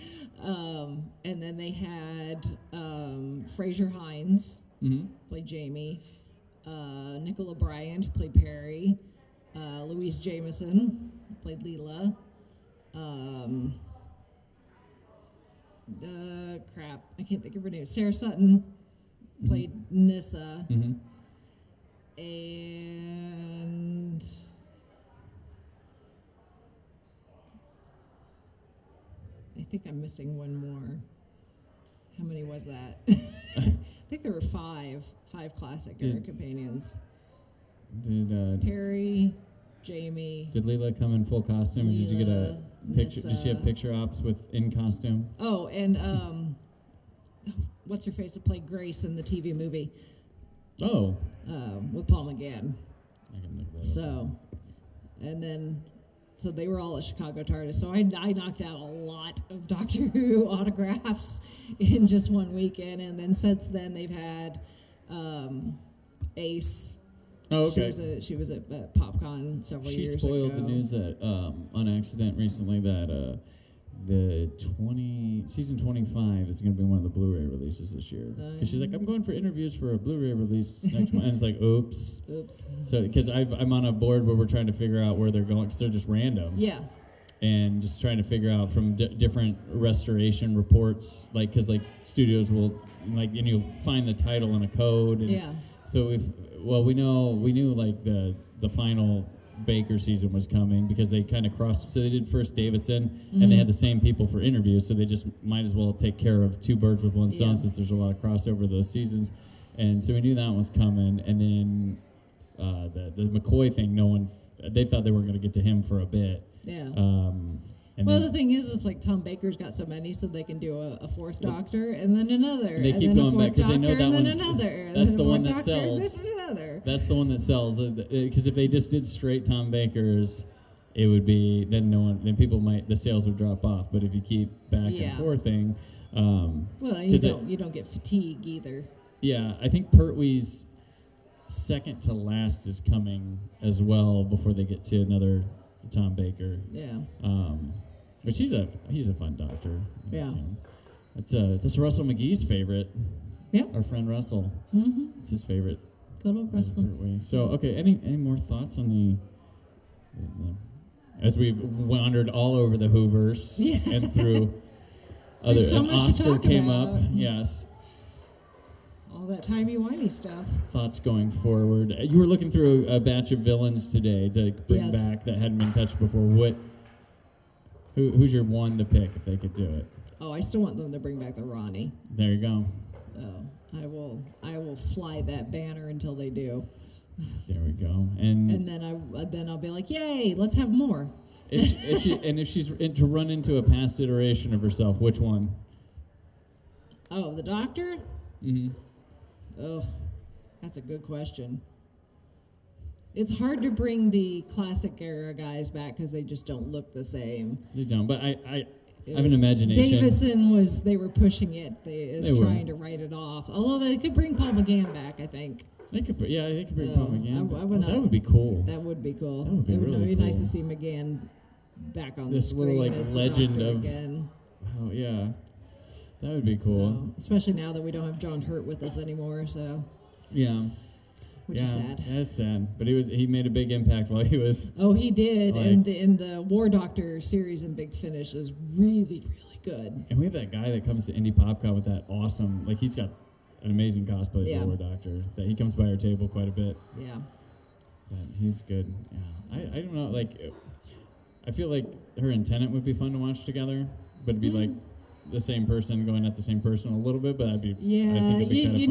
And then they had Fraser Hines, played Jamie, Nicola Bryant, played Perry, Louise Jameson, played Leela, I can't think of her name, Sarah Sutton, played Nissa, and I think I'm missing one more. How many was that? I think there were five classic era companions. Did Perry, Jamie. Did Leela come in full costume? Leela, did you get a picture? Nissa. Did she have picture ops in costume? Oh, and what's her face that played Grace in the TV movie? Oh. With Paul McGann. I can look that up. So they were all at Chicago TARDIS. So I knocked out a lot of Doctor Who autographs in just one weekend. And then since then they've had Ace. Oh, okay. She was at PopCon several years ago. She spoiled the news that on accident recently that season 25 is going to be one of the Blu-ray releases this year. Because she's like, I'm going for interviews for a Blu-ray release next month. And it's like, oops. So, because I'm on a board where we're trying to figure out where they're going, because they're just random. Yeah. And just trying to figure out from different restoration reports, like, because like studios will, like, and you'll find the title and a code. And yeah. So we knew like the final Baker season was coming because they kind of crossed. So they did first Davison, and they had the same people for interviews. So they just might as well take care of two birds with one stone since there's a lot of crossover those seasons. And so we knew that one was coming. And then the McCoy thing, they thought they weren't going to get to him for a bit. Yeah. The thing is, it's like Tom Baker's got so many, so they can do a 4th Doctor and then another, and they keep then going a 4th back because they know Doctor, that and one's then another. That's and the then one a that Doctor, sells. and then another. That's the one that sells. Because if they just did straight Tom Bakers, it would be then people the sales would drop off. But if you keep back and forthing, you don't get fatigue either. Yeah, I think Pertwee's second to last is coming as well before they get to another Tom Baker. Yeah. But he's a fun doctor. Yeah. That's Russell McGee's favorite. Yeah. Our friend Russell. Mm-hmm. It's his favorite Good old wrestler. So, okay, any more thoughts on the as we've wandered all over the Hoovers and through other, so an much to Oscar talk came about. up, yes. All that timey-wimey stuff. Thoughts going forward. You were looking through a batch of villains today to bring back that hadn't been touched before. Who's your one to pick if they could do it? Oh, I still want them to bring back the Ronnie. There you go. Oh, I will fly that banner until they do. There we go. And then I'll be like, yay, let's have more. if she's to run into a past iteration of herself, which one? Oh, the Doctor? Mm-hmm. Oh, that's a good question. It's hard to bring the classic era guys back because they just don't look the same. They don't, but I have an imagination. They were pushing it. They trying to write it off. Although they could bring Paul McGann back, I think. They could bring Paul McGann. That would be cool. That would be cool. That would be really It'd be cool. nice to see McGann back on this the screen little as legend the Doctor of. again. Oh yeah, that would be cool. So, especially now that we don't have John Hurt with us anymore. So yeah. Which is sad. That's sad. But he made a big impact while he was. Oh, he did. And in the War Doctor series in Big Finish is really, really good. And we have that guy that comes to Indie PopCon with that awesome, he's got an amazing cosplay of the War Doctor. That he comes by our table quite a bit. Yeah. So he's good. Yeah. I don't know. I feel like her and Tennant would be fun to watch together, but it'd be the same person going at the same person a little bit, but I think it'd be you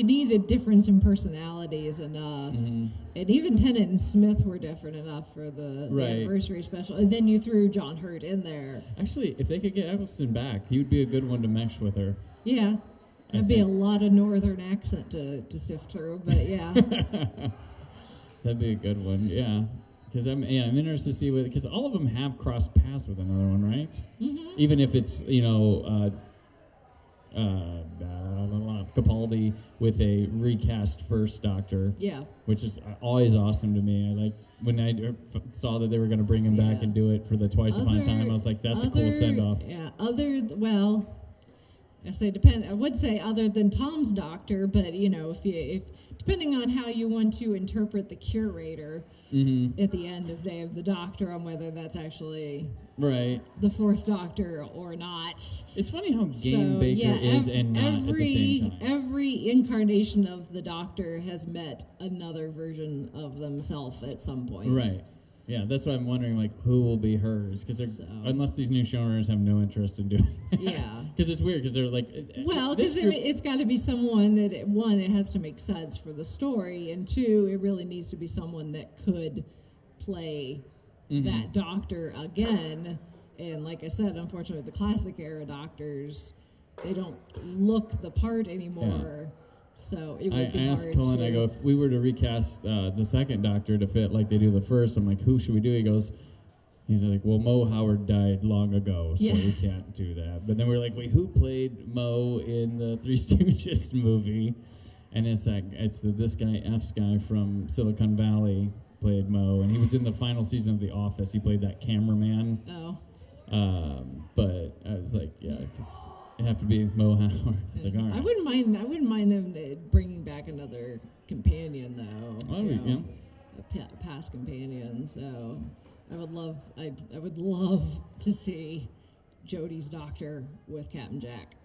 need a difference in personalities enough, and even Tennant and Smith were different enough for the anniversary special, and then you threw John Hurt in there. Actually, if they could get Eccleston back, he would be a good one to mesh with her. Yeah, that'd be a lot of northern accent to sift through, but yeah, that'd be a good one. Yeah. Because I'm interested to see because all of them have crossed paths with another one, right? Mm-hmm. Even if it's Capaldi with a recast first Doctor, which is always awesome to me. I like when I saw that they were going to bring him back and do it for the Twice Upon a Time. I was like, that's a cool send off. Yeah, I would say other than Tom's Doctor, but if depending on how you want to interpret the curator at the end of Day of the Doctor, on whether that's actually the fourth Doctor or not. It's funny how game Baker is and not at the same time. Every incarnation of the Doctor has met another version of themselves at some point. Right. Yeah, that's why I'm wondering, who will be hers? Because unless these new showrunners have no interest in doing that. Yeah. Because it's weird, because they're because it's got to be someone that, one, it has to make sense for the story, and two, it really needs to be someone that could play that Doctor again. And like I said, unfortunately, the classic era Doctors, they don't look the part anymore. Yeah. So it would be hard. I asked Cullen, I go, if we were to recast the second Doctor to fit like they do the first, I'm like, who should we do? He's like, well, Mo Howard died long ago, so we can't do that. But then we're like, wait, who played Mo in the Three Stooges movie? And it's this guy, F's guy from Silicon Valley played Mo, and he was in the final season of The Office. He played that cameraman. Oh. But I was like, because it'd have to be Mo Howard. It's like, all right. I wouldn't mind them bringing back another companion though. A past companion. So I would love to see Jodie's Doctor with Captain Jack.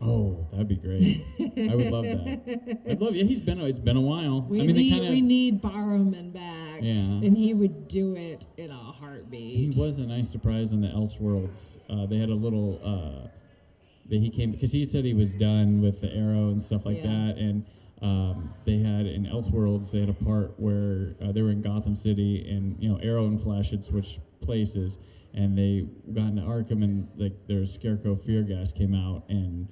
Oh, that'd be great. I would love that. It's been a while. We need Barrowman back. Yeah. And he would do it in a heartbeat. He was a nice surprise on the Elseworlds. They had a little that he came because he said he was done with the Arrow and stuff like that, and they had in Elseworlds they had a part where they were in Gotham City, and Arrow and Flash had switched places, and they got into Arkham, and their Scarecrow Fear Gas came out, and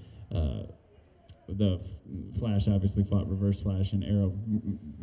the Flash obviously fought Reverse Flash, and Arrow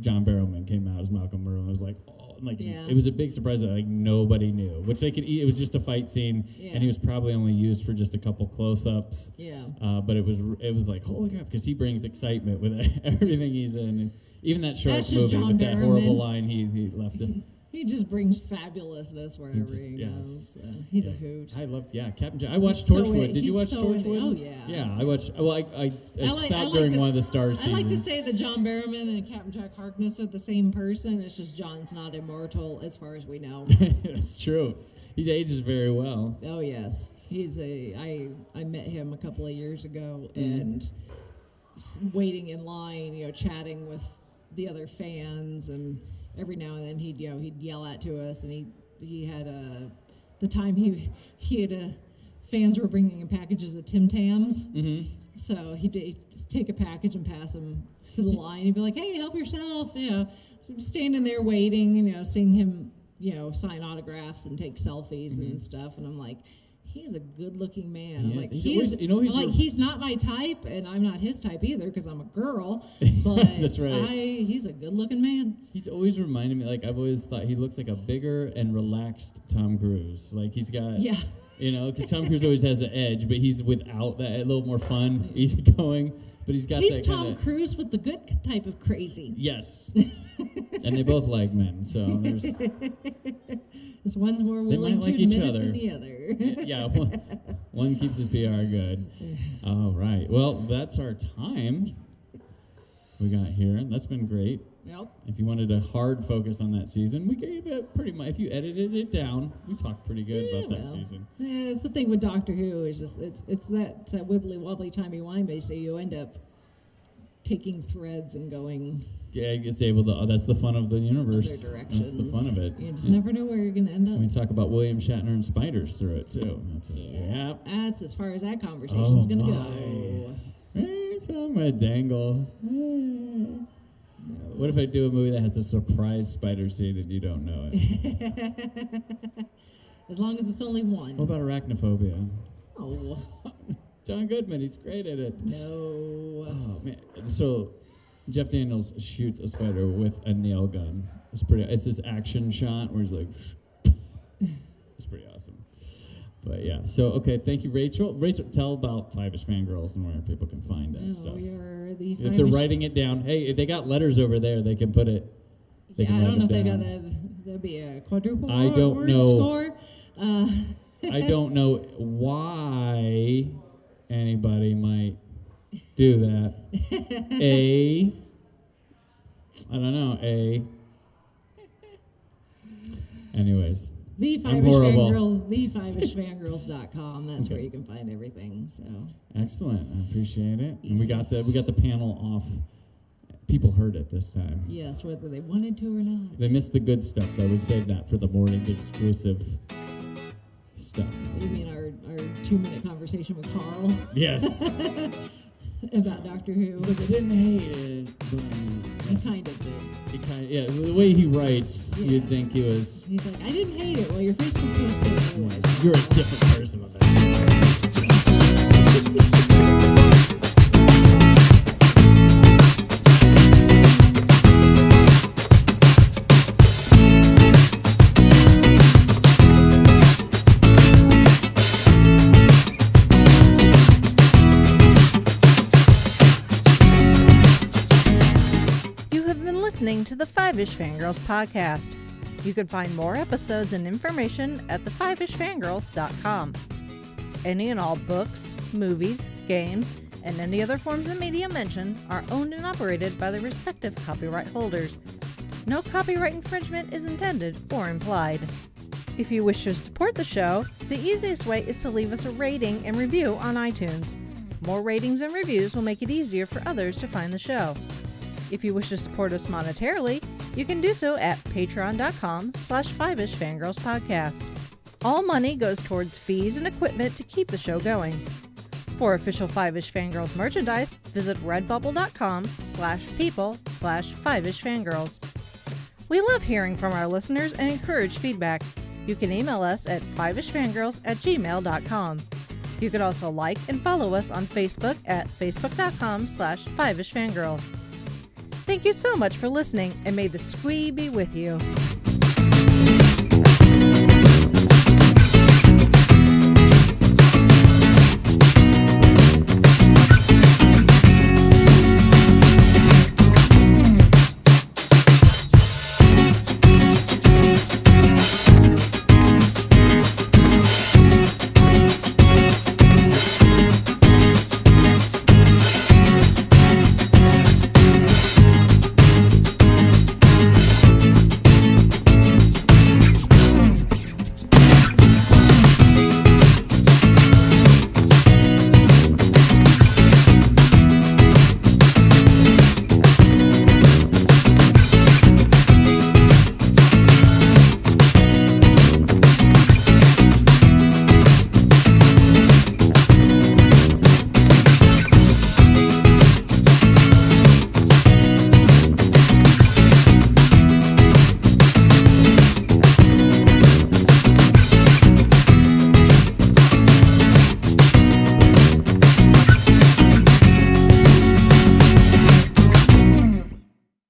John Barrowman came out as Malcolm Merlin. It was like, it was a big surprise that nobody knew, which they could eat. It was just a fight scene, and he was probably only used for just a couple close-ups. Yeah. But it was like, holy crap, because he brings excitement with everything he's in. And even that Shark movie with that horrible line he left in. He just brings fabulousness wherever he goes. So he's a hoot. I loved, Captain Jack. I watched Torchwood. Did you watch Torchwood? Oh, yeah. Yeah, I watched. Well, I stopped during one of the Star seasons. I like to say that John Barrowman and Captain Jack Harkness are the same person. It's just John's not immortal as far as we know. That's true. He ages very well. Oh, yes. I met him a couple of years ago and waiting in line, chatting with the other fans, and every now and then he'd yell at to us, and he had the time he had fans were bringing in packages of Tim Tams, so he'd take a package and pass them to the line. He'd be like, "Hey, help yourself!" So I'm standing there waiting, seeing him, sign autographs and take selfies and stuff, and I'm like, he's a good-looking man. I'm like, he's not my type, and I'm not his type either because I'm a girl. But that's right. He's a good-looking man. He's always reminded me, I've always thought he looks like a bigger and relaxed Tom Cruise. He's got, because Tom Cruise always has the edge, but he's without that, a little more fun, easygoing. But he's got that Tom Cruise with the good type of crazy. Yes. And they both like men, so there's... This one's more willing to admit it than the other. Yeah, one keeps his PR good. All right. Well, that's our time we got here. That's been great. Yep. If you wanted a hard focus on that season, we gave it pretty much. If you edited it down, we talked pretty good about that season. Yeah, it's the thing with Doctor Who. It's just it's that wibbly wobbly timey wimey. So you end up taking threads and going. Yeah, it's able to. That's the fun of the universe. Other directions. That's the fun of it. You just never know where you're going to end up. We talk about William Shatner and spiders through it too. That's as far as that conversation's going to go. It's on my dangle. No. What if I do a movie that has a surprise spider scene and you don't know it? As long as it's only one. What about arachnophobia? Oh. John Goodman, he's great at it. No. Oh, man. So Jeff Daniels shoots a spider with a nail gun. It's this action shot where he's like, it's pretty awesome. But yeah, so okay, thank you, Rachel. Rachel, tell about Five-ish Fangirls and where people can find that stuff. If they're writing it down, hey, if they got letters over there, they can put it. I don't know if they got that. That'd be a quadruple. I don't know. Score. I don't know why anybody might do that. I don't know. Anyways. The Five-ish-fangirls.com. That's where you can find everything. So excellent. I appreciate it. And we got the panel off. People heard it this time. Yes, whether they wanted to or not. They missed the good stuff, though. We'd save that for the morning exclusive stuff. You mean our 2-minute conversation with Carl? Yes. About Doctor Who. He's like, I didn't hate it, but... He kind of did. The way he writes, you'd think he was... He's like, I didn't hate it. Well, your Facebook post said it was. You're a different person with that. Listening to the Five-ish Fangirls podcast. You can find more episodes and information at thefiveishfangirls.com. Any and all books, movies, games, and any other forms of media mentioned are owned and operated by the respective copyright holders. No copyright infringement is intended or implied. If you wish to support the show, the easiest way is to leave us a rating and review on iTunes. More ratings and reviews will make it easier for others to find the show. If you wish to support us monetarily, you can do so at patreon.com/5ishfangirlspodcast. All money goes towards fees and equipment to keep the show going. For official Five-ish Fangirls merchandise, visit redbubble.com/people/5ishfangirls. We love hearing from our listeners and encourage feedback. You can email us at fiveishfangirls@gmail.com. You can also like and follow us on Facebook at facebook.com/5ishfangirls. Thank you so much for listening, and may the squee be with you.